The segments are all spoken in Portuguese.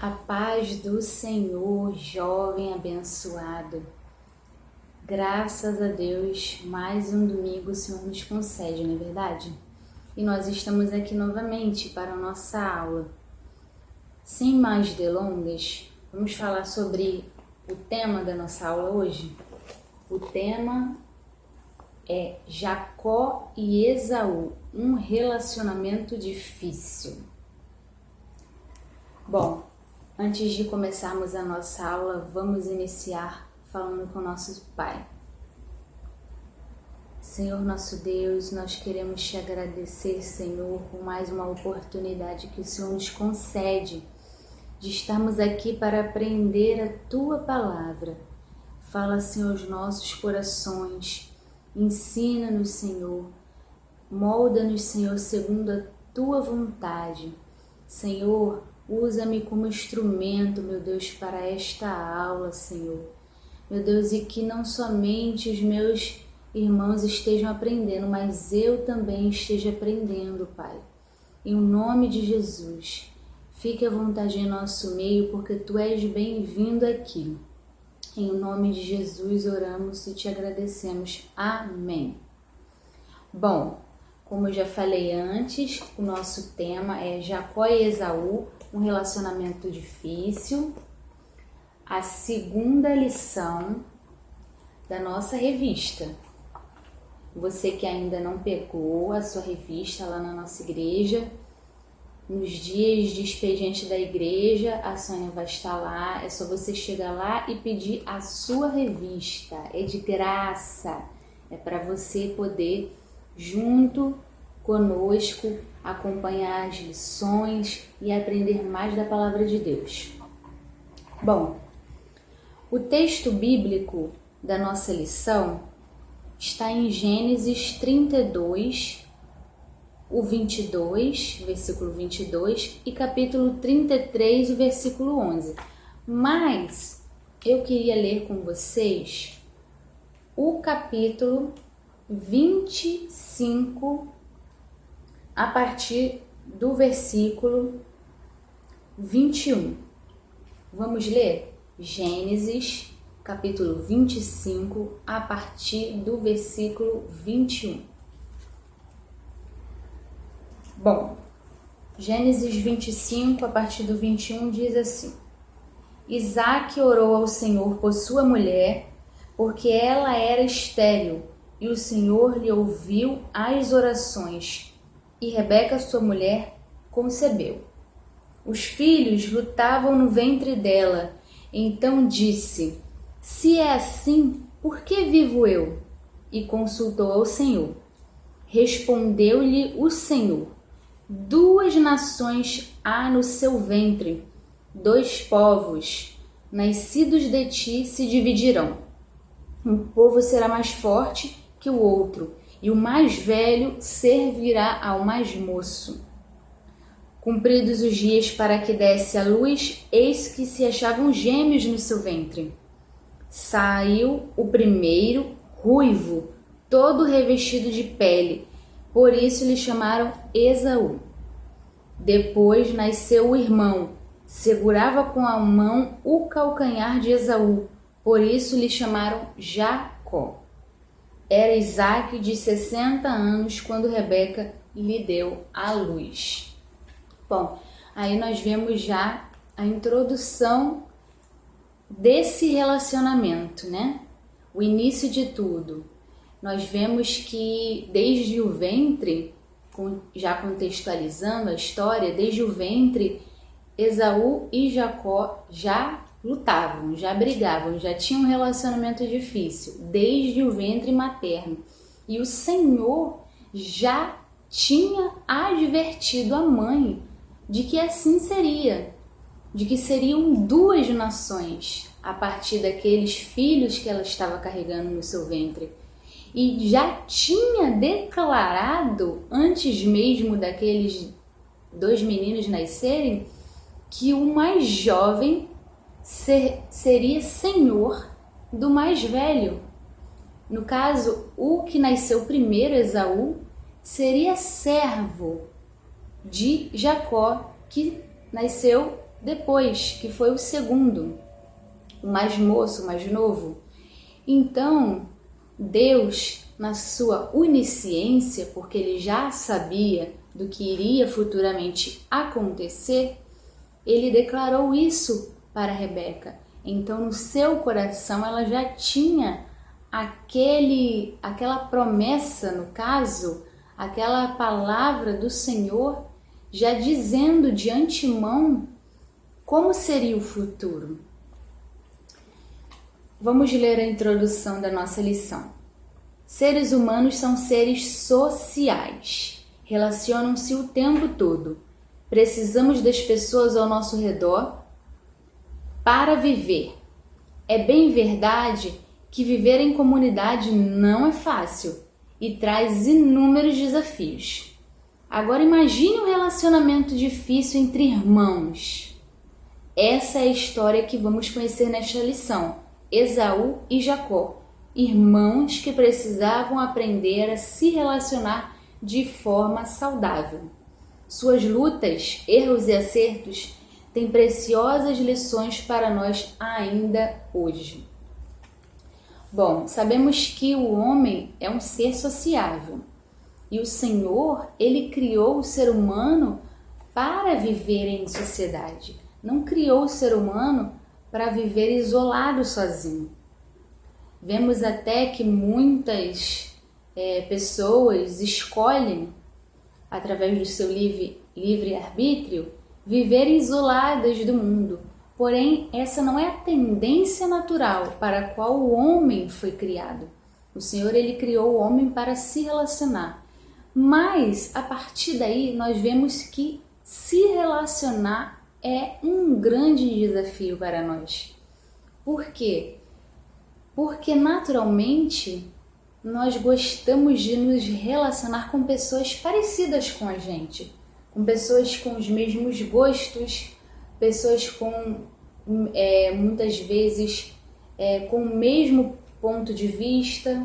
A paz do Senhor, jovem abençoado. Graças a Deus, mais um domingo o Senhor nos concede, não é verdade? E nós estamos aqui novamente para a nossa aula. Sem mais delongas, vamos falar sobre o tema da nossa aula hoje. O tema é Jacó e Esaú, um relacionamento difícil. Bom, antes de começarmos a nossa aula, vamos iniciar falando com nosso Pai. Senhor nosso Deus, nós queremos te agradecer, Senhor, por mais uma oportunidade que o Senhor nos concede de estarmos aqui para aprender a Tua Palavra. Fala, Senhor, aos nossos corações, ensina-nos, Senhor, molda-nos, Senhor, segundo a Tua vontade. Senhor, usa-me como instrumento, meu Deus, para esta aula, Senhor. Meu Deus, e que não somente os meus irmãos estejam aprendendo, mas eu também esteja aprendendo, Pai. Em nome de Jesus, fique à vontade em nosso meio, porque Tu és bem-vindo aqui. Em nome de Jesus oramos e te agradecemos. Amém. Bom, como eu já falei antes, o nosso tema é Jacó e Esaú, um relacionamento difícil. A segunda lição da nossa revista. Você que ainda não pegou a sua revista lá na nossa igreja, nos dias de expediente da igreja, a Sônia vai estar lá. É só você chegar lá e pedir a sua revista. É de graça. É para você poder, junto conosco, acompanhar as lições e aprender mais da palavra de Deus. Bom, o texto bíblico da nossa lição está em Gênesis 32, o 22, versículo 22, e capítulo 33, o versículo 11. Mas eu queria ler com vocês o capítulo 25, a partir do versículo 21. Vamos ler? Gênesis, capítulo 25, a partir do versículo 21. Bom, Gênesis 25, a partir do 21, diz assim: Isaque orou ao Senhor por sua mulher, porque ela era estéril, e o Senhor lhe ouviu as orações, e Rebeca, sua mulher, concebeu. Os filhos lutavam no ventre dela. Então disse: Se é assim, por que vivo eu? E consultou ao Senhor. Respondeu-lhe o Senhor: 2 nações há no seu ventre, 2 povos, nascidos de ti, se dividirão. Um povo será mais forte que o outro, e o mais velho servirá ao mais moço. Cumpridos os dias para que desse à luz, eis que se achavam gêmeos no seu ventre. Saiu o primeiro, ruivo, todo revestido de pele, por isso lhe chamaram Esaú. Depois nasceu o irmão, segurava com a mão o calcanhar de Esaú, por isso lhe chamaram Jacó. Era Isaque de 60 anos quando Rebeca lhe deu à luz. Bom, aí nós vemos já a introdução desse relacionamento, né? O início de tudo. Nós vemos que desde o ventre, já contextualizando a história, desde o ventre, Esaú e Jacó já lutavam, já brigavam, já tinham um relacionamento difícil, desde o ventre materno. E o Senhor já tinha advertido a mãe de que assim seria, de que seriam 2 nações a partir daqueles filhos que ela estava carregando no seu ventre. E já tinha declarado, antes mesmo daqueles 2 meninos nascerem, que o mais jovem seria senhor do mais velho. No caso, o que nasceu primeiro, Esaú, seria servo de Jacó, que nasceu depois, que foi o segundo, o mais moço, o mais novo. Então, Deus, na sua onisciência, porque ele já sabia do que iria futuramente acontecer, ele declarou isso para Rebeca. Então, no seu coração, ela já tinha aquela promessa, no caso, aquela palavra do Senhor, já dizendo de antemão como seria o futuro. Vamos ler a introdução da nossa lição. Seres humanos são seres sociais, relacionam-se o tempo todo. Precisamos das pessoas ao nosso redor para viver. É bem verdade que viver em comunidade não é fácil e traz inúmeros desafios. Agora imagine um relacionamento difícil entre irmãos. Essa é a história que vamos conhecer nesta lição. Esaú e Jacó, irmãos que precisavam aprender a se relacionar de forma saudável. Suas lutas, erros e acertos têm preciosas lições para nós ainda hoje. Bom, sabemos que o homem é um ser sociável e o Senhor, ele criou o ser humano para viver em sociedade. Não criou o ser humano para viver isolado sozinho. Vemos até que muitas pessoas escolhem, através do seu livre-arbítrio, viver isoladas do mundo. Porém, essa não é a tendência natural para a qual o homem foi criado. O Senhor, ele criou o homem para se relacionar. Mas, a partir daí, nós vemos que se relacionar é um grande desafio para nós. Por quê? Porque naturalmente nós gostamos de nos relacionar com pessoas parecidas com a gente, com pessoas com os mesmos gostos, pessoas com muitas vezes com o mesmo ponto de vista.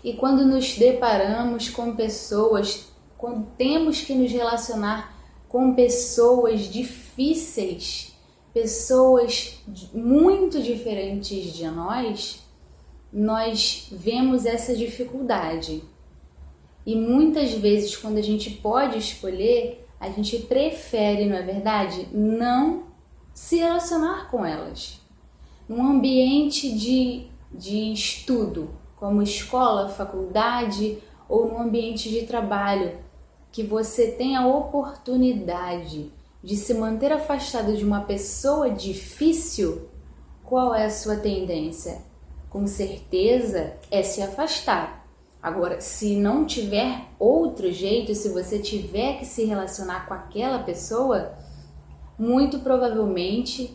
E quando nos deparamos com pessoas, quando temos que nos relacionar com pessoas difíceis, pessoas muito diferentes de nós vemos essa dificuldade. E muitas vezes, quando a gente pode escolher, a gente prefere, não é verdade, não se relacionar com elas. Num ambiente de estudo, como escola, faculdade ou num ambiente de trabalho, que você tem a oportunidade de se manter afastado de uma pessoa difícil, qual é a sua tendência? Com certeza é se afastar. Agora, se não tiver outro jeito, se você tiver que se relacionar com aquela pessoa, muito provavelmente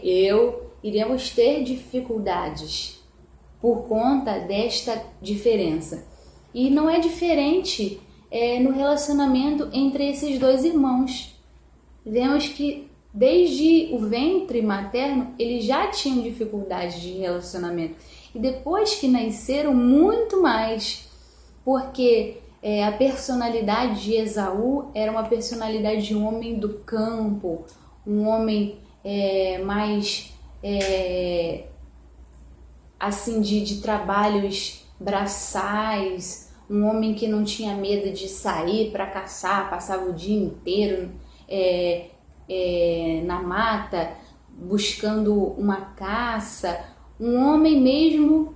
eu iremos ter dificuldades por conta desta diferença. E não é diferente no relacionamento entre esses dois irmãos. Vemos que desde o ventre materno eles já tinham dificuldades de relacionamento. E depois que nasceram, muito mais. Porque a personalidade de Esaú era uma personalidade de um homem do campo, um homem mais assim de trabalhos braçais, um homem que não tinha medo de sair para caçar, passava o dia inteiro na mata buscando uma caça, um homem mesmo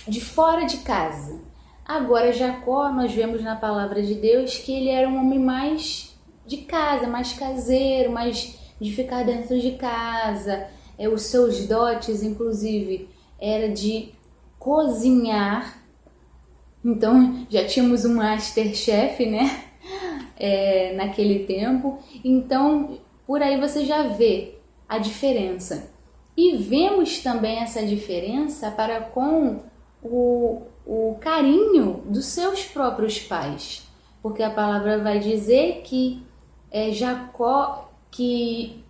de fora de casa. Agora Jacó, nós vemos na palavra de Deus que ele era um homem mais de casa, mais caseiro, mais de ficar dentro de casa. Os seus dotes, inclusive, era de cozinhar. Então já tínhamos um Masterchef, né? Naquele tempo. Então por aí você já vê a diferença. E vemos também essa diferença para com o carinho dos seus próprios pais. Porque a palavra vai dizer que Jacó, que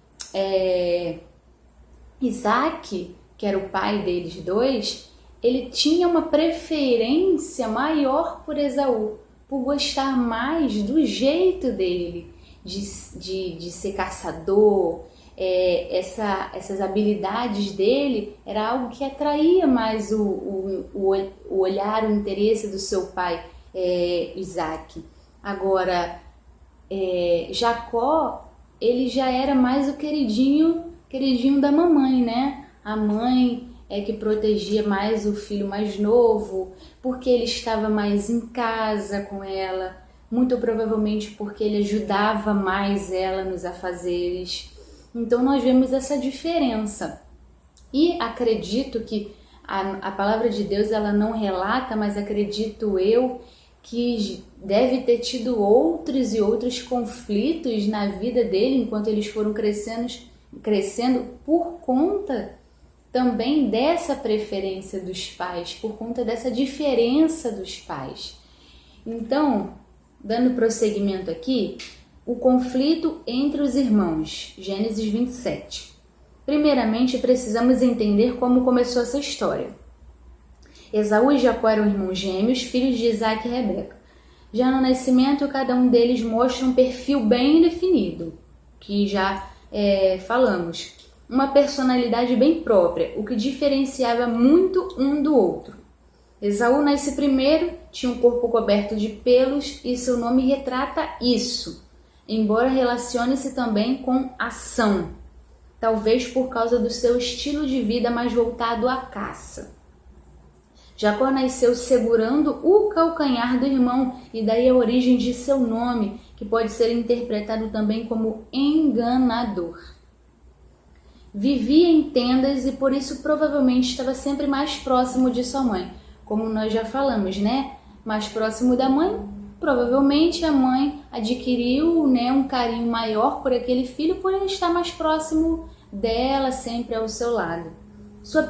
Isaac, que era o pai deles dois, ele tinha uma preferência maior por Esaú, por gostar mais do jeito dele. de ser caçador, essas habilidades dele era algo que atraía mais o olhar, o interesse do seu pai, Isaac. Agora, Jacó, ele já era mais o queridinho da mamãe, né? A mãe é que protegia mais o filho mais novo, porque ele estava mais em casa com ela, muito provavelmente porque ele ajudava mais ela nos afazeres. Então nós vemos essa diferença. E acredito que a palavra de Deus ela não relata, mas acredito eu que deve ter tido outros e outros conflitos na vida dele enquanto eles foram crescendo por conta também dessa preferência dos pais, por conta dessa diferença dos pais. Então, dando prosseguimento aqui, o conflito entre os irmãos, Gênesis 27. Primeiramente, precisamos entender como começou essa história. Esaú e Jacó eram irmãos gêmeos, filhos de Isaac e Rebeca. Já no nascimento, cada um deles mostra um perfil bem definido, que já falamos. Uma personalidade bem própria, o que diferenciava muito um do outro. Esaú nasce primeiro, tinha um corpo coberto de pelos e seu nome retrata isso, embora relacione-se também com ação, talvez por causa do seu estilo de vida mais voltado à caça. Jacó nasceu segurando o calcanhar do irmão, e daí a origem de seu nome, que pode ser interpretado também como enganador. Vivia em tendas e por isso provavelmente estava sempre mais próximo de sua mãe. Como nós já falamos, né? Mais próximo da mãe, provavelmente a mãe adquiriu, um carinho maior por aquele filho por ele estar mais próximo dela, sempre ao seu lado. Suas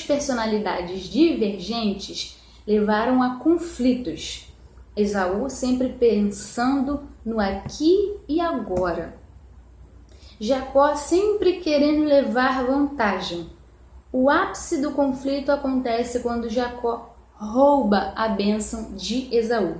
personalidades divergentes levaram a conflitos. Esaú sempre pensando no aqui e agora. Jacó sempre querendo levar vantagem. O ápice do conflito acontece quando Jacó rouba a bênção de Esaú.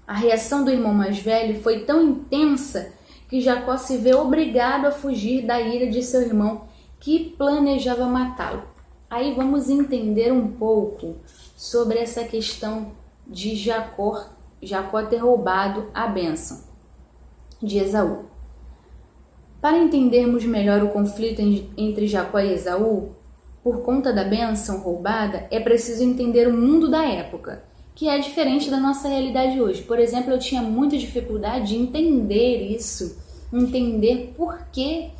A reação do irmão mais velho foi tão intensa que Jacó se vê obrigado a fugir da ira de seu irmão, que planejava matá-lo. Aí vamos entender um pouco sobre essa questão de Jacó ter roubado a bênção de Esaú. Para entendermos melhor o conflito entre Jacó e Esaú, por conta da bênção roubada, é preciso entender o mundo da época, que é diferente da nossa realidade hoje. Por exemplo, eu tinha muita dificuldade de entender isso, entender por que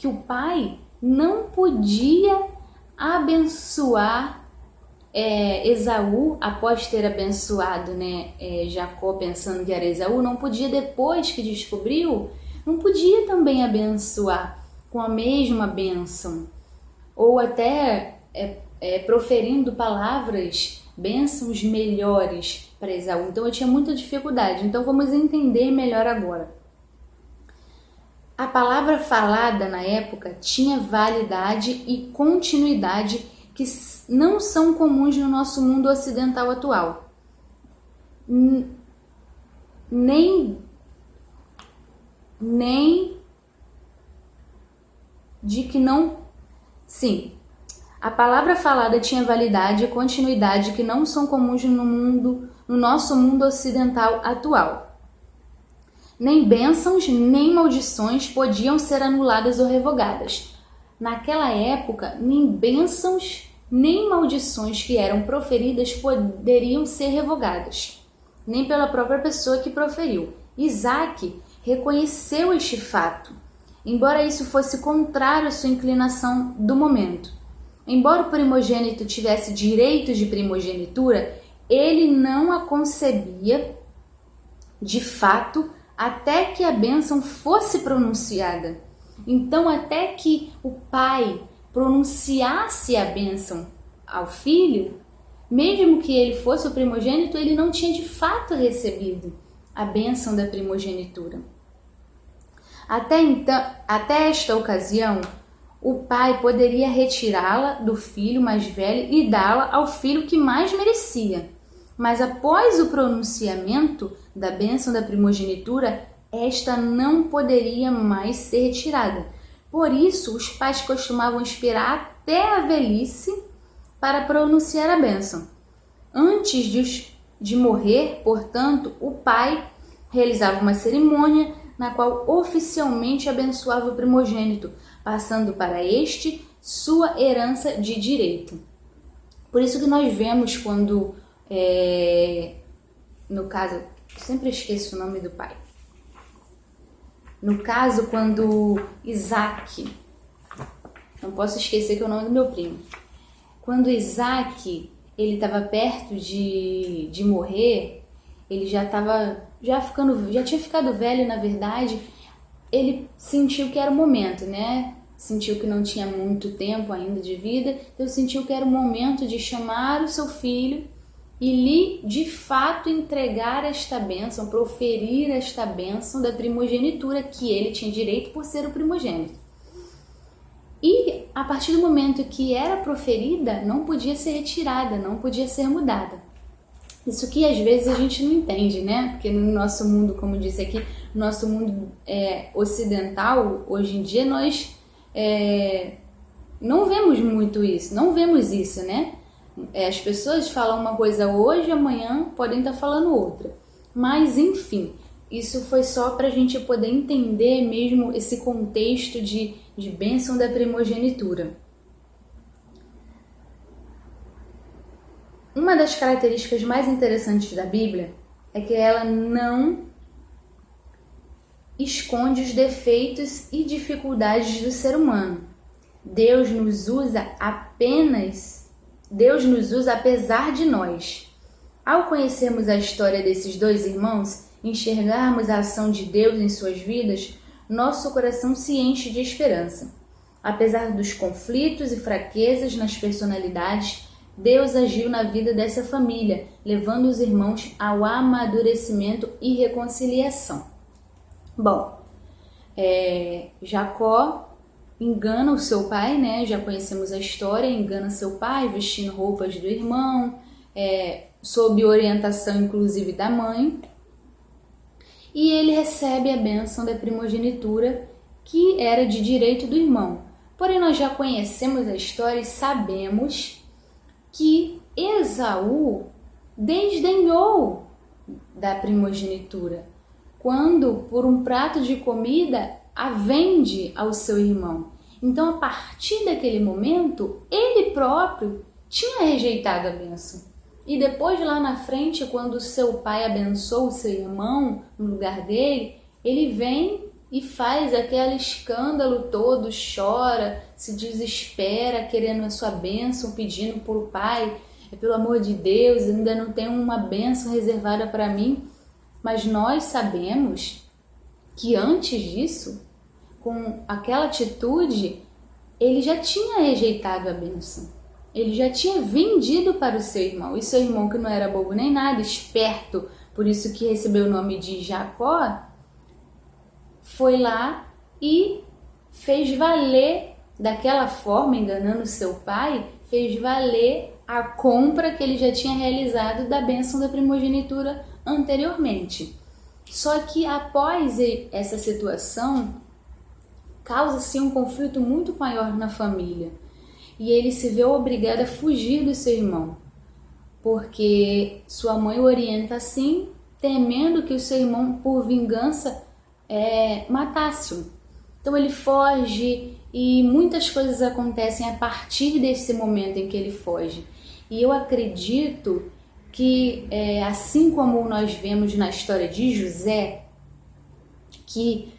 o pai não podia abençoar Esaú após ter abençoado Jacó, pensando que era Esaú, não podia, depois que descobriu, não podia também abençoar com a mesma bênção, ou até proferindo bênçãos melhores para Esaú. Então eu tinha muita dificuldade, então vamos entender melhor agora. A palavra falada na época tinha validade e continuidade que não são comuns no nosso mundo ocidental atual. Nem de que não... Sim, a palavra falada tinha validade e continuidade que não são comuns no nosso mundo ocidental atual. Nem bênçãos, nem maldições podiam ser anuladas ou revogadas. Naquela época, nem bênçãos, nem maldições que eram proferidas poderiam ser revogadas, nem pela própria pessoa que proferiu. Isaac reconheceu este fato, embora isso fosse contrário à sua inclinação do momento. Embora o primogênito tivesse direitos de primogenitura, ele não a concebia de fato até que a bênção fosse pronunciada. Então, até que o pai pronunciasse a bênção ao filho, mesmo que ele fosse o primogênito, ele não tinha de fato recebido a bênção da primogenitura. Até esta ocasião, o pai poderia retirá-la do filho mais velho e dá-la ao filho que mais merecia. mas após o pronunciamento da bênção da primogenitura, esta não poderia mais ser retirada. Por isso, os pais costumavam esperar até a velhice para pronunciar a bênção. Antes de morrer, portanto, o pai realizava uma cerimônia na qual oficialmente abençoava o primogênito, passando para este sua herança de direito. Por isso que nós vemos quando, no caso, sempre esqueço o nome do pai. No caso, quando Isaac, não posso esquecer que é o nome do meu primo. Quando Isaac, ele estava perto de morrer, ele já tinha ficado velho, na verdade, ele sentiu que era o momento, né? Sentiu que não tinha muito tempo ainda de vida, então sentiu que era o momento de chamar o seu filho e lhe, de fato, entregar esta bênção, proferir esta bênção da primogenitura que ele tinha direito por ser o primogênito. E a partir do momento que era proferida, não podia ser retirada, não podia ser mudada. Isso que às vezes a gente não entende, né? Porque no nosso mundo, como disse aqui, nosso mundo ocidental, hoje em dia, nós não vemos muito isso, não vemos isso, né? As pessoas falam uma coisa hoje, amanhã podem estar falando outra. Mas, enfim, isso foi só para a gente poder entender mesmo esse contexto de bênção da primogenitura. Uma das características mais interessantes da Bíblia é que ela não esconde os defeitos e dificuldades do ser humano. Deus nos usa apesar de nós. Ao conhecermos a história desses dois irmãos, enxergarmos a ação de Deus em suas vidas, nosso coração se enche de esperança. Apesar dos conflitos e fraquezas nas personalidades, Deus agiu na vida dessa família, levando os irmãos ao amadurecimento e reconciliação. Bom, Jacó engana o seu pai, né? Já conhecemos a história, engana seu pai, vestindo roupas do irmão, sob orientação inclusive da mãe. E ele recebe a bênção da primogenitura, que era de direito do irmão. Porém, nós já conhecemos a história e sabemos que Esaú desdenhou da primogenitura, quando, por um prato de comida, a vende ao seu irmão. Então, a partir daquele momento, ele próprio tinha rejeitado a bênção. E depois, lá na frente, quando seu pai abençoa o seu irmão no lugar dele, ele vem e faz aquele escândalo todo, chora, se desespera, querendo a sua bênção, pedindo para o pai, pelo amor de Deus, ainda não tem uma bênção reservada para mim. Mas nós sabemos que antes disso, com aquela atitude, ele já tinha rejeitado a bênção. Ele já tinha vendido para o seu irmão. E seu irmão, que não era bobo nem nada, esperto, por isso que recebeu o nome de Jacó, foi lá e fez valer, daquela forma, enganando seu pai, fez valer a compra que ele já tinha realizado da bênção da primogenitura anteriormente. Só que após essa situação, causa-se um conflito muito maior na família. E ele se vê obrigado a fugir do seu irmão, porque sua mãe o orienta assim, temendo que o seu irmão, por vingança, matasse-o. Então ele foge e muitas coisas acontecem a partir desse momento em que ele foge. E eu acredito que, assim como nós vemos na história de José, que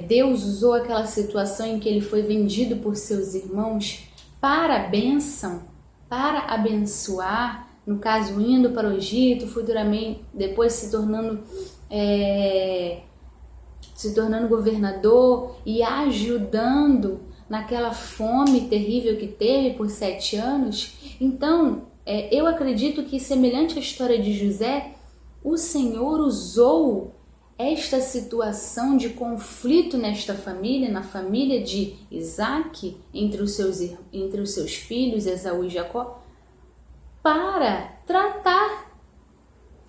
Deus usou aquela situação em que ele foi vendido por seus irmãos para a bênção, para abençoar, no caso indo para o Egito, futuramente depois se tornando governador e ajudando naquela fome terrível que teve por 7 anos. Então, eu acredito que, semelhante à história de José, o Senhor usou esta situação de conflito nesta família, na família de Isaac, entre os seus filhos, Esaú e Jacó, para tratar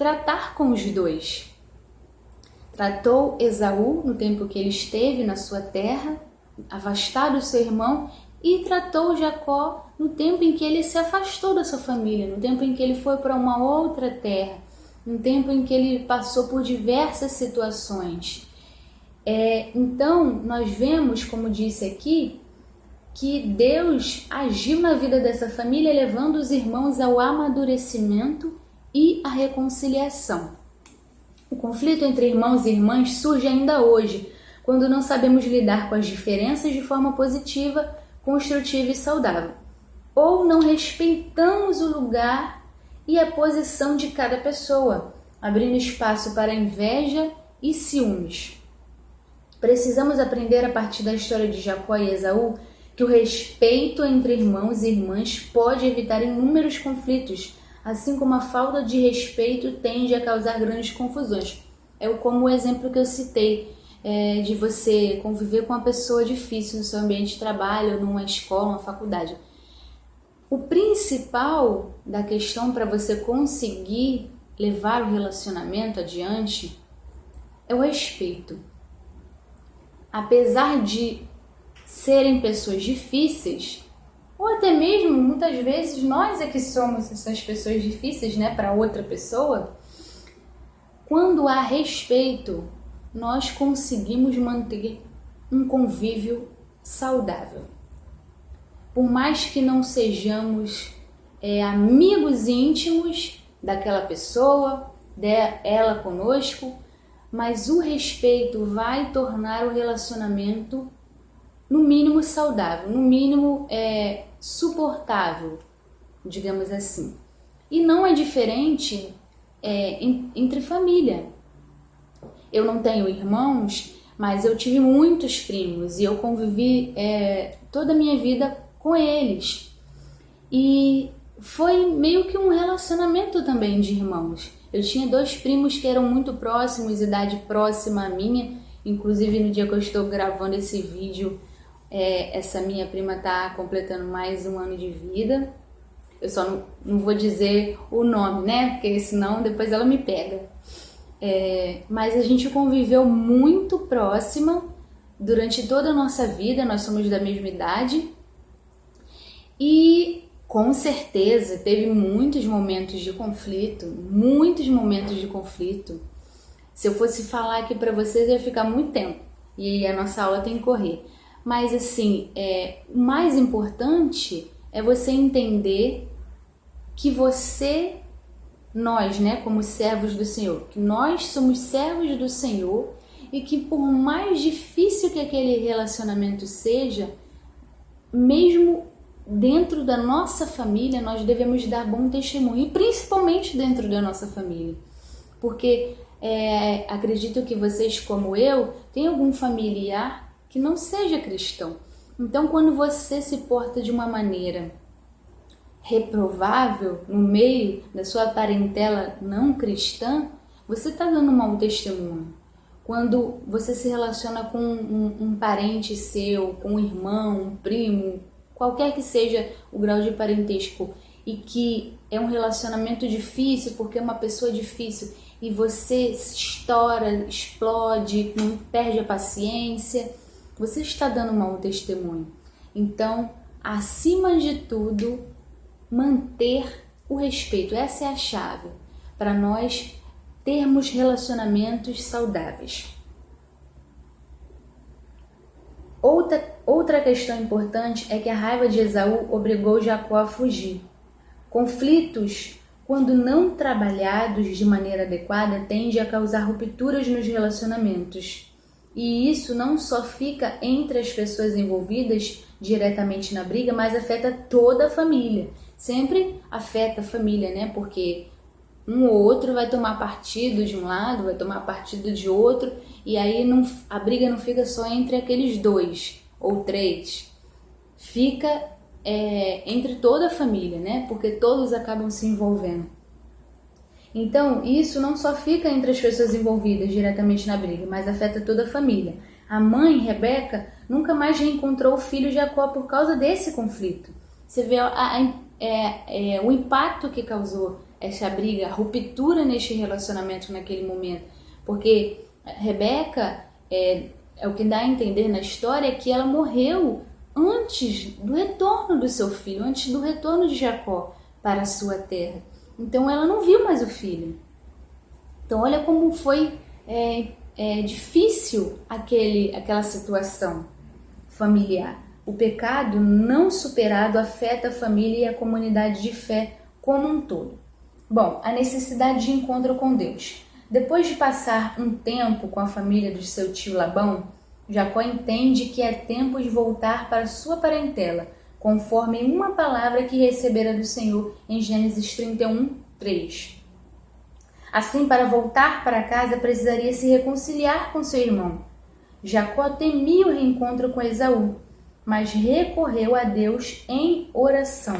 tratar com os dois. Tratou Esaú no tempo que ele esteve na sua terra, afastado do seu irmão, e tratou Jacó no tempo em que ele se afastou da sua família, no tempo em que ele foi para uma outra terra, no tempo em que ele passou por diversas situações. Então, nós vemos, como disse aqui, que Deus agiu na vida dessa família, levando os irmãos ao amadurecimento e à reconciliação. O conflito entre irmãos e irmãs surge ainda hoje, quando não sabemos lidar com as diferenças de forma positiva, construtiva e saudável, ou não respeitamos o lugar e a posição de cada pessoa, abrindo espaço para inveja e ciúmes. Precisamos aprender a partir da história de Jacó e Esaú que o respeito entre irmãos e irmãs pode evitar inúmeros conflitos, assim como a falta de respeito tende a causar grandes confusões. Como o exemplo que eu citei, de você conviver com uma pessoa difícil no seu ambiente de trabalho, numa escola, numa faculdade. O principal da questão para você conseguir levar o relacionamento adiante é o respeito. Apesar de serem pessoas difíceis, ou até mesmo muitas vezes nós é que somos essas pessoas difíceis, para outra pessoa, quando há respeito, nós conseguimos manter um convívio saudável. Por mais que não sejamos amigos íntimos daquela pessoa, dela conosco, mas o respeito vai tornar o relacionamento no mínimo saudável, no mínimo suportável, digamos assim. E não é diferente entre família. Eu não tenho irmãos, mas eu tive muitos primos e eu convivi toda a minha vida com eles. E foi meio que um relacionamento também de irmãos. Eu tinha 2 primos que eram muito próximos, idade próxima à minha. Inclusive, no dia que eu estou gravando esse vídeo, essa minha prima está completando mais 1 ano de vida. Eu só não vou dizer o nome, porque senão depois ela me pega. Mas a gente conviveu muito próxima durante toda a nossa vida, nós somos da mesma idade. E com certeza teve muitos momentos de conflito, Se eu fosse falar aqui para vocês, eu ia ficar muito tempo e a nossa aula tem que correr. Mas assim, o mais importante é você entender que nós, como servos do Senhor, que nós somos servos do Senhor e que por mais difícil que aquele relacionamento seja, mesmo dentro da nossa família, nós devemos dar bom testemunho, e principalmente dentro da nossa família, porque acredito que vocês, como eu, têm algum familiar que não seja cristão. Então, quando você se porta de uma maneira reprovável no meio da sua parentela não cristã, você está dando um mau testemunho. Quando você se relaciona com um parente seu, com um irmão, um primo, qualquer que seja o grau de parentesco, e que é um relacionamento difícil porque é uma pessoa difícil, e você se estoura, explode, não perde a paciência, você está dando um mau testemunho. Então, acima de tudo, manter o respeito. Essa é a chave para nós termos relacionamentos saudáveis. Outra questão importante é que a raiva de Esaú obrigou Jacó a fugir. Conflitos, quando não trabalhados de maneira adequada, tendem a causar rupturas nos relacionamentos. E isso não só fica entre as pessoas envolvidas diretamente na briga, mas afeta toda a família. Sempre afeta a família, Porque um ou outro vai tomar partido de um lado, vai tomar partido de outro, e aí a briga não fica só entre aqueles 2 ou 3. Fica entre toda a família, Porque todos acabam se envolvendo. Então, isso não só fica entre as pessoas envolvidas diretamente na briga, mas afeta toda a família. A mãe, Rebeca, nunca mais reencontrou o filho Jacó por causa desse conflito. Você vê o impacto que causou essa briga, a ruptura neste relacionamento naquele momento. Porque Rebeca, é o que dá a entender na história, que ela morreu antes do retorno do seu filho, antes do retorno de Jacó para a sua terra. Então ela não viu mais o filho. Então olha como foi difícil aquela situação familiar. O pecado não superado afeta a família e a comunidade de fé como um todo. Bom, a necessidade de encontro com Deus. Depois de passar um tempo com a família do seu tio Labão, Jacó entende que é tempo de voltar para sua parentela, conforme uma palavra que recebera do Senhor em Gênesis 31, 3. Assim, para voltar para casa, precisaria se reconciliar com seu irmão. Jacó temia o reencontro com Esaú, mas recorreu a Deus em oração,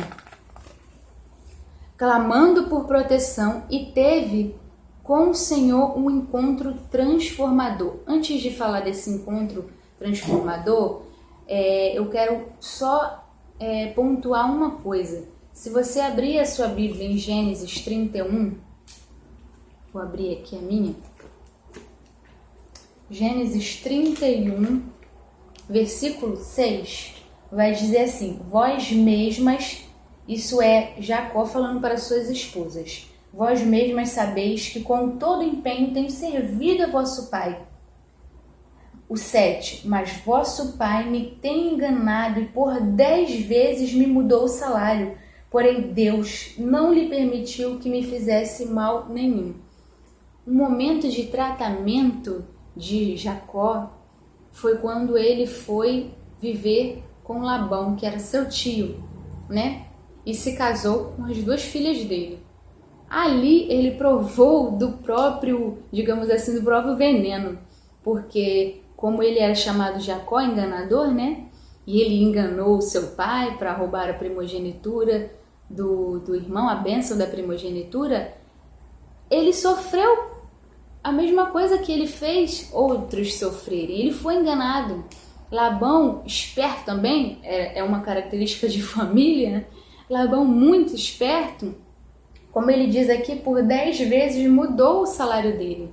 clamando por proteção, e teve com o Senhor um encontro transformador. Antes de falar desse encontro transformador, eu quero só pontuar uma coisa. Se você abrir a sua Bíblia em Gênesis 31, vou abrir aqui a minha, Gênesis 31, versículo 6, vai dizer assim: vós mesmas, isso é Jacó falando para suas esposas, vós mesmas sabeis que com todo empenho tenho servido a vosso pai. O 7, mas vosso pai me tem enganado e por 10 vezes me mudou o salário, porém Deus não lhe permitiu que me fizesse mal nenhum. Um momento de tratamento de Jacó foi quando ele foi viver com Labão, que era seu tio, né? E se casou com as 2 filhas dele. Ali ele provou do próprio, digamos assim, do próprio veneno, porque como ele era chamado Jacó, enganador, né? E ele enganou o seu pai para roubar a primogenitura do irmão, a bênção da primogenitura, ele sofreu a mesma coisa que ele fez outros sofrerem. Ele foi enganado. Labão, esperto também, é uma característica de família, né? Labão, muito esperto, como ele diz aqui, por 10 vezes mudou o salário dele.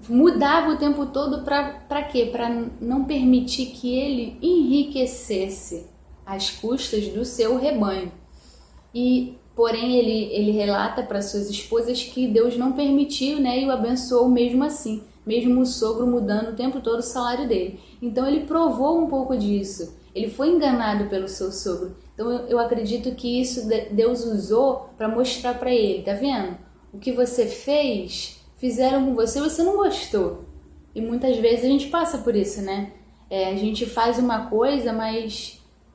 Mudava o tempo todo para quê? Para não permitir que ele enriquecesse às custas do seu rebanho. Porém, ele relata para suas esposas que Deus não permitiu, né, e o abençoou mesmo assim, mesmo o sogro mudando o tempo todo o salário dele. Então ele provou um pouco disso. Ele foi enganado pelo seu sogro. Então eu acredito que isso Deus usou para mostrar para ele, tá vendo? O que você fez, fizeram com você, você não gostou. E muitas vezes a gente passa por isso, né? A gente faz uma coisa,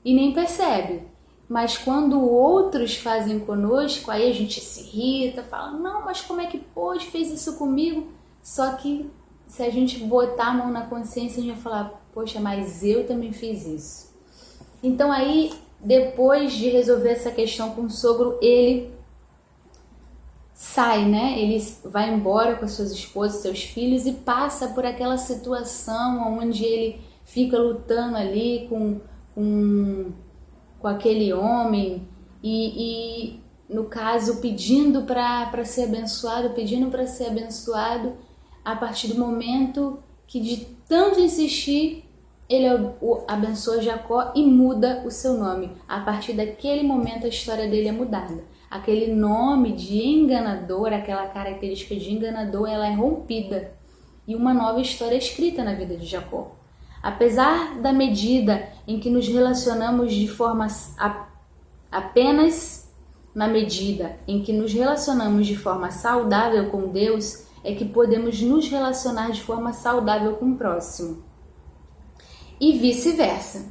e nem percebe. Mas quando outros fazem conosco, aí a gente se irrita, fala, não, mas como é que pôde, fez isso comigo? Só que se a gente botar a mão na consciência, a gente vai falar, poxa, mas eu também fiz isso. Então aí, depois de resolver essa questão com o sogro, ele sai, né? Ele vai embora com as suas esposas, seus filhos, e passa por aquela situação onde ele fica lutando ali com aquele homem e no caso pedindo para ser abençoado, a partir do momento que de tanto insistir, ele abençoa Jacó e muda o seu nome. A partir daquele momento a história dele é mudada. Aquele nome de enganador, aquela característica de enganador, ela é rompida e uma nova história é escrita na vida de Jacó. Apesar da medida em que nos relacionamos de forma apenas na medida em que nos relacionamos de forma saudável com Deus, é que podemos nos relacionar de forma saudável com o próximo. E vice-versa.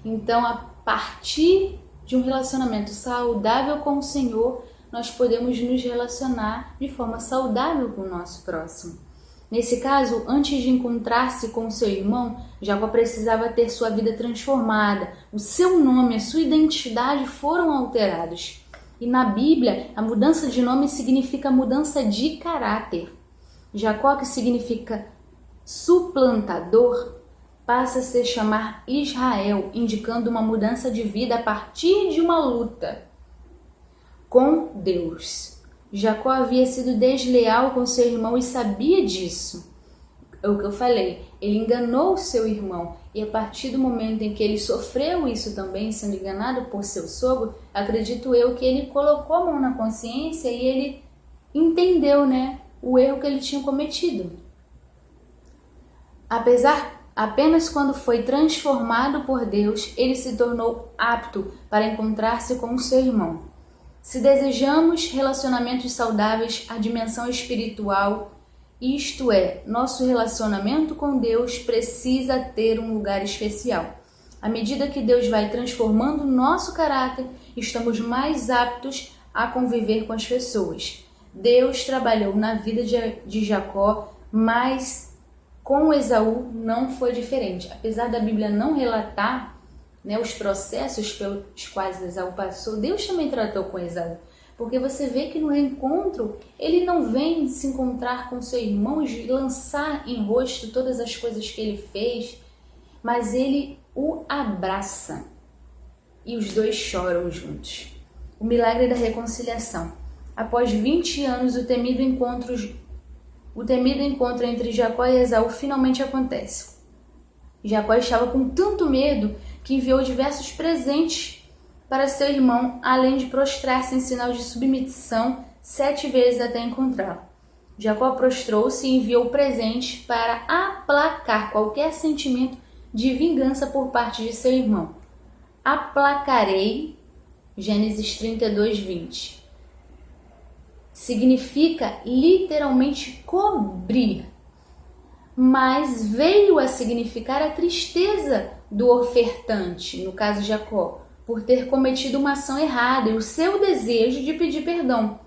Então, a partir de um relacionamento saudável com o Senhor, nós podemos nos relacionar de forma saudável com o nosso próximo. Nesse caso, antes de encontrar-se com seu irmão, Jacó precisava ter sua vida transformada. O seu nome, a sua identidade foram alterados. E na Bíblia, a mudança de nome significa mudança de caráter. Jacó, que significa suplantador, passa a se chamar Israel, indicando uma mudança de vida a partir de uma luta. com Deus. Jacó havia sido desleal com seu irmão e sabia disso. É o que eu falei, ele enganou seu irmão, e a partir do momento em que ele sofreu isso também, sendo enganado por seu sogro, acredito eu que ele colocou a mão na consciência e ele entendeu, né, o erro que ele tinha cometido. Apenas quando foi transformado por Deus, ele se tornou apto para encontrar-se com o seu irmão. Se desejamos relacionamentos saudáveis, a dimensão espiritual, isto é, nosso relacionamento com Deus precisa ter um lugar especial. À medida que Deus vai transformando nosso caráter, estamos mais aptos a conviver com as pessoas. Deus trabalhou na vida de Jacó, mas com Esaú não foi diferente. Apesar da Bíblia não relatar, né, os processos pelos quais Esaú passou, Deus também tratou com Esaú. Porque você vê que no reencontro, ele não vem se encontrar com seu irmão e lançar em rosto todas as coisas que ele fez, mas ele o abraça e os dois choram juntos. O milagre da reconciliação. Após 20 anos, o temido encontro entre Jacó e Esaú finalmente acontece. Jacó estava com tanto medo que enviou diversos presentes para seu irmão, além de prostrar-se em sinal de submissão 7 vezes até encontrá-lo. Jacó prostrou-se e enviou presentes para aplacar qualquer sentimento de vingança por parte de seu irmão. Aplacarei, Gênesis 32, 20. Significa literalmente cobrir, mas veio a significar a tristeza do ofertante, no caso Jacó, por ter cometido uma ação errada e o seu desejo de pedir perdão,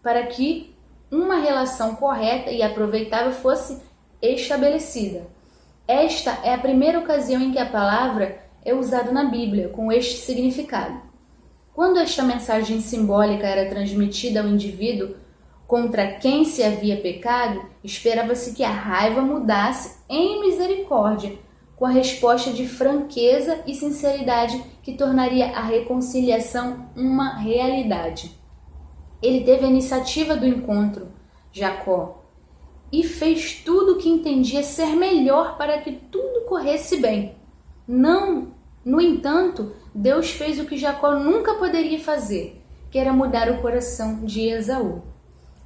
para que uma relação correta e aproveitável fosse estabelecida. Esta é a primeira ocasião em que a palavra é usada na Bíblia com este significado. Quando esta mensagem simbólica era transmitida ao indivíduo contra quem se havia pecado, esperava-se que a raiva mudasse em misericórdia, com a resposta de franqueza e sinceridade que tornaria a reconciliação uma realidade. Ele teve a iniciativa do encontro, Jacó, e fez tudo o que entendia ser melhor para que tudo corresse bem. No entanto, Deus fez o que Jacó nunca poderia fazer, que era mudar o coração de Esaú.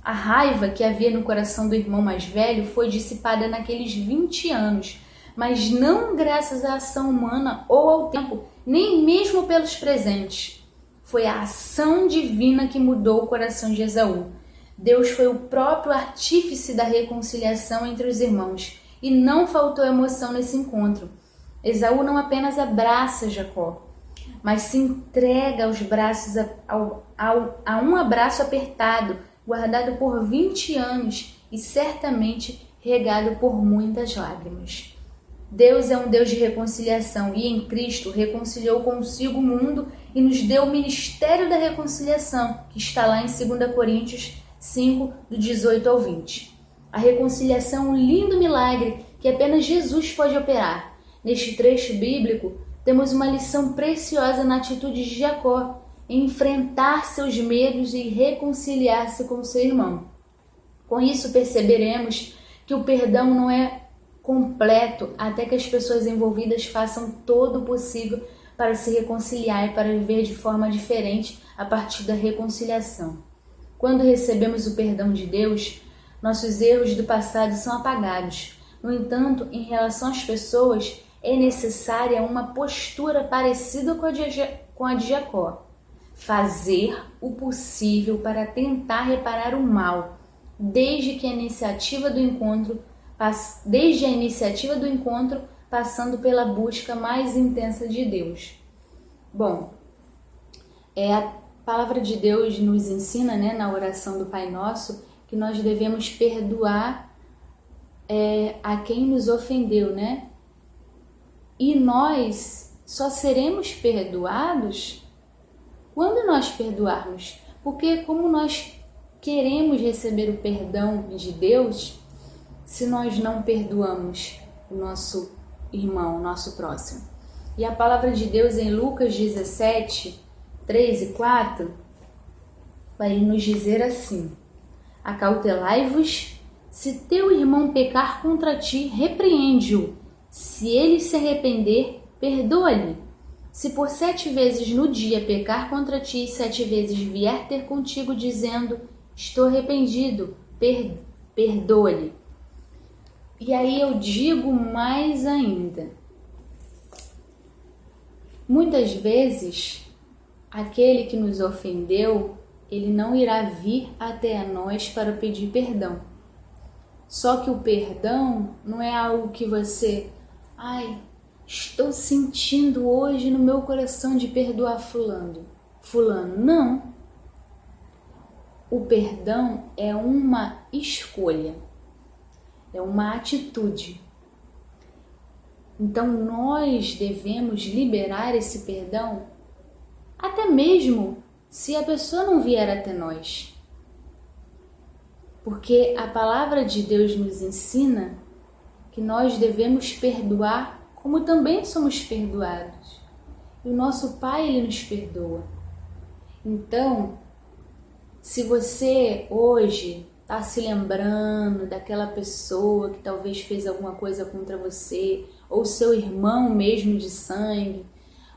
A raiva que havia no coração do irmão mais velho foi dissipada naqueles 20 anos, mas não graças à ação humana ou ao tempo, nem mesmo pelos presentes. Foi a ação divina que mudou o coração de Esaú. Deus foi o próprio artífice da reconciliação entre os irmãos, e não faltou emoção nesse encontro. Esaú não apenas abraça Jacó, mas se entrega aos braços a um abraço apertado, guardado por 20 anos e certamente regado por muitas lágrimas. Deus é um Deus de reconciliação e em Cristo reconciliou consigo o mundo e nos deu o ministério da reconciliação, que está lá em 2 Coríntios 5, do 18 ao 20. A reconciliação é um lindo milagre que apenas Jesus pode operar. Neste trecho bíblico, temos uma lição preciosa na atitude de Jacó, em enfrentar seus medos e reconciliar-se com seu irmão. Com isso perceberemos que o perdão não é completo até que as pessoas envolvidas façam todo o possível para se reconciliar e para viver de forma diferente a partir da reconciliação. Quando recebemos o perdão de Deus, nossos erros do passado são apagados. No entanto, em relação às pessoas, é necessária uma postura parecida com a de Jacó. Fazer o possível para tentar reparar o mal, desde a iniciativa do encontro, passando pela busca mais intensa de Deus. Bom, a palavra de Deus nos ensina, né, na oração do Pai Nosso, que nós devemos perdoar a quem nos ofendeu, né? E nós só seremos perdoados quando nós perdoarmos, porque como nós queremos receber o perdão de Deus se nós não perdoamos o nosso irmão, o nosso próximo? E a palavra de Deus em Lucas 17, 3 e 4 vai nos dizer assim: acautelai-vos, se teu irmão pecar contra ti, repreende-o. Se ele se arrepender, perdoa-lhe. Se por 7 vezes no dia pecar contra ti, 7 vezes vier ter contigo dizendo, estou arrependido, perdoa-lhe. E aí eu digo mais ainda. Muitas vezes, aquele que nos ofendeu, ele não irá vir até nós para pedir perdão. Só que o perdão não é algo que você, estou sentindo hoje no meu coração de perdoar fulano. Não. O perdão é uma escolha, é uma atitude. Então nós devemos liberar esse perdão até mesmo se a pessoa não vier até nós. Porque a palavra de Deus nos ensina que nós devemos perdoar como também somos perdoados. E o nosso Pai, Ele nos perdoa. Então, se você hoje está se lembrando daquela pessoa que talvez fez alguma coisa contra você, ou seu irmão mesmo de sangue,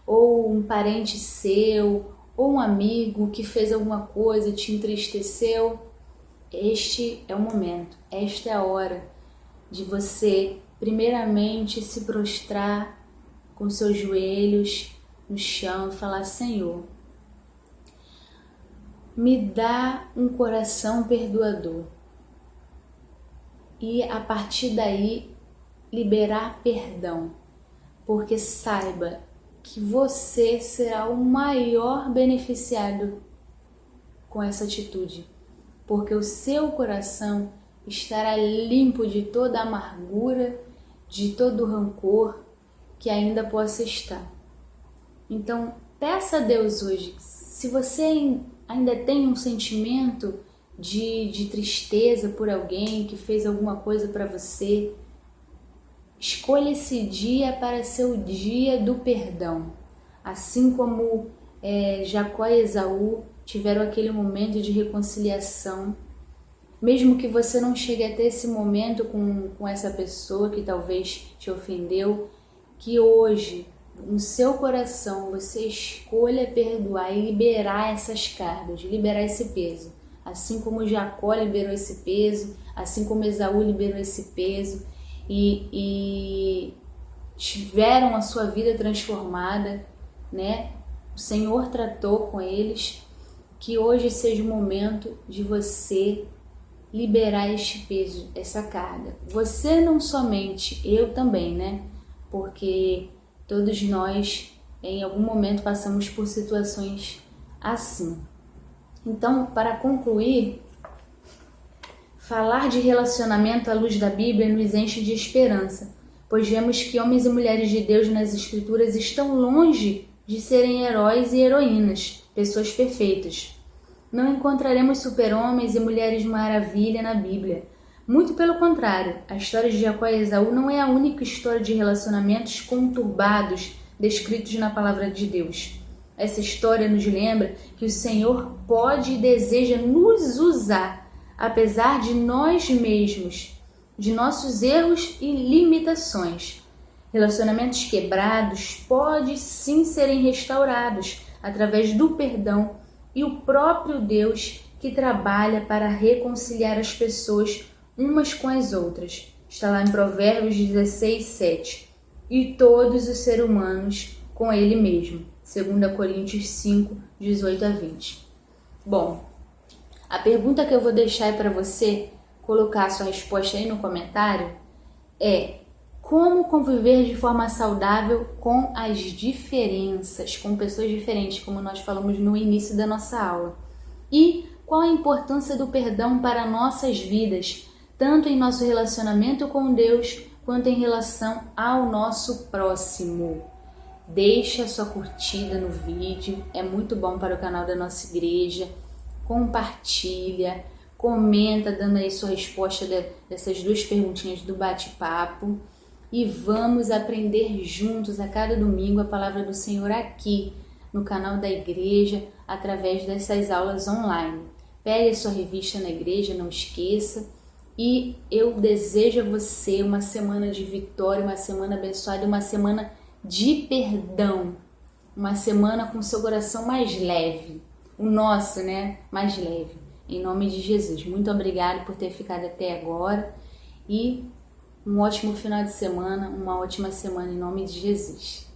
ou um parente seu, ou um amigo que fez alguma coisa e te entristeceu, este é o momento, esta é a hora de você primeiramente se prostrar com seus joelhos no chão e falar: Senhor, me dá um coração perdoador. E a partir daí liberar perdão, porque saiba que você será o maior beneficiado com essa atitude, porque o seu coração estará limpo de toda amargura, de todo rancor que ainda possa estar. Então, peça a Deus hoje, se você ainda tem um sentimento de tristeza por alguém que fez alguma coisa para você, escolha esse dia para ser o dia do perdão. Assim como Jacó e Esaú tiveram aquele momento de reconciliação, mesmo que você não chegue a ter esse momento com essa pessoa que talvez te ofendeu, que hoje, no seu coração, você escolha perdoar e liberar essas cargas, liberar esse peso. Assim como Jacó liberou esse peso, assim como Esaú liberou esse peso e tiveram a sua vida transformada, né? O Senhor tratou com eles, que hoje seja o momento de você liberar este peso, essa carga. Você não somente, eu também, né? Porque todos nós, em algum momento, passamos por situações assim. Então, para concluir, falar de relacionamento à luz da Bíblia nos enche de esperança, pois vemos que homens e mulheres de Deus nas Escrituras estão longe de serem heróis e heroínas, pessoas perfeitas. Não encontraremos super-homens e mulheres maravilha na Bíblia. Muito pelo contrário, a história de Jacó e Esaú não é a única história de relacionamentos conturbados descritos na palavra de Deus. Essa história nos lembra que o Senhor pode e deseja nos usar, apesar de nós mesmos, de nossos erros e limitações. Relacionamentos quebrados podem sim serem restaurados através do perdão e o próprio Deus que trabalha para reconciliar as pessoas umas com as outras. Está lá em Provérbios 16, 7. E todos os seres humanos com ele mesmo. 2 Coríntios 5, 18 a 20. Bom, a pergunta que eu vou deixar aí para você colocar a sua resposta aí no comentário é: como conviver de forma saudável com as diferenças, com pessoas diferentes, como nós falamos no início da nossa aula? E qual a importância do perdão para nossas vidas, tanto em nosso relacionamento com Deus, quanto em relação ao nosso próximo? Deixa a sua curtida no vídeo, é muito bom para o canal da nossa igreja. Compartilha, comenta dando aí sua resposta dessas 2 perguntinhas do bate-papo. E vamos aprender juntos a cada domingo a palavra do Senhor aqui no canal da igreja, através dessas aulas online. pegue a sua revista na igreja, não esqueça. E eu desejo a você uma semana de vitória, uma semana abençoada, uma semana de perdão, uma semana com seu coração mais leve, o nosso, né, mais leve, em nome de Jesus. Muito obrigada por ter ficado até agora e um ótimo final de semana, uma ótima semana em nome de Jesus.